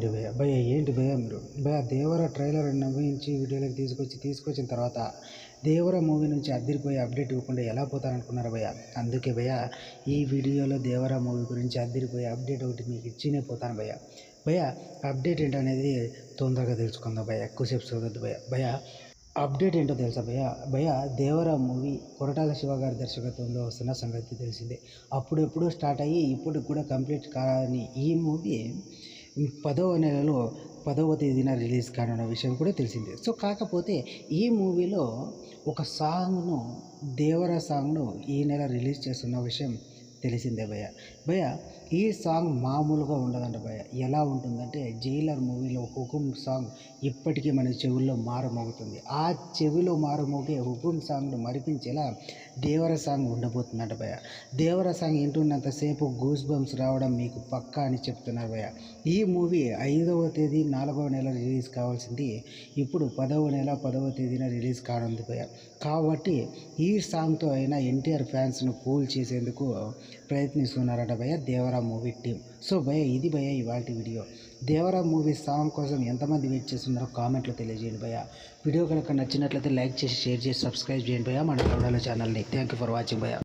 Video భయ్య. భయ్య ఏంటి భయ్య మీరు భయ్య దేవర ట్రైలర్ నవ్వించి వీడియోలోకి తీసుకొచ్చిన తర్వాత దేవర మూవీ నుంచి అద్దరిపోయి అప్డేట్ ఇవ్వకుండా ఎలా పోతారనుకున్నారు భయ్య. అందుకే భయ్య ఈ వీడియోలో దేవర మూవీ గురించి అద్దరిపోయి అప్డేట్ ఒకటి మీకు ఇచ్చినే పోతాను భయ్య. భయ్య అప్డేట్ ఏంటనేది తొందరగా తెలుసుకుందాం భయ్య, ఎక్కువసేపు చూడొద్దు భయ్య. భయ్య అప్డేట్ ఏంటో తెలుసా భయ్య. భయ్య దేవర మూవీ కొరటాల శివ గారి దర్శకత్వంలో వస్తున్న సంగతి తెలిసిందే. అప్పుడెప్పుడు స్టార్ట్ అయ్యి ఇప్పుడు కూడా కంప్లీట్ కాని ఈ మూవీ 10వ నెలలో 10వ తేదీన రిలీజ్ కానున్న విషయం కూడా తెలిసిందే. సో కాకపోతే ఈ మూవీలో ఒక సాంగ్ను దేవర సాంగ్ను ఈ నెల రిలీజ్ చేస్తున్న విషయం తెలిసిందే భయ్య. భయ్య ఈ సాంగ్ మామూలుగా ఉండదంట భయ్య. ఎలా ఉంటుందంటే జైలర్ మూవీలో హుకుం సాంగ్ ఇప్పటికీ మన చెవుల్లో మారుమోగుతుంది. ఆ చెవిలో మారుమోగే హుకుం సాంగ్ను మరిపించేలా దేవర సాంగ్ ఉండబోతుందంట భయ్య. దేవర సాంగ్ వింటున్నంతసేపు గూస్ బంప్స్ రావడం మీకు పక్కా అని చెప్తున్నారు భయ్య. ఈ మూవీ 5వ తేదీ 4వ నెల రిలీజ్ కావాల్సింది ఇప్పుడు 10వ నెల 10వ తేదీన రిలీజ్ కానుంది భయ్య. కాబట్టి ఈ సాంగ్తో అయినా ఎన్టీఆర్ ఫ్యాన్స్ను కూల్ చేసేందుకు ప్రయత్నిస్తున్నారట భయ్య దేవర మూవీ టీం. సో భయ్య ఇది భయ్య ఇవాల్టి వీడియో. దేవర మూవీ సాంగ్ కోసం ఎంతమంది వెయిట్ చేస్తున్నారో కామెంట్లో తెలియజేయండి భయ్య. వీడియో కనుక నచ్చినట్లయితే లైక్ చేసి షేర్ చేసి సబ్స్క్రైబ్ చేయండి భయ్య మన కన్నడ ఛానల్ని. థ్యాంక్ యూ ఫర్ వాచింగ్ భయ్య.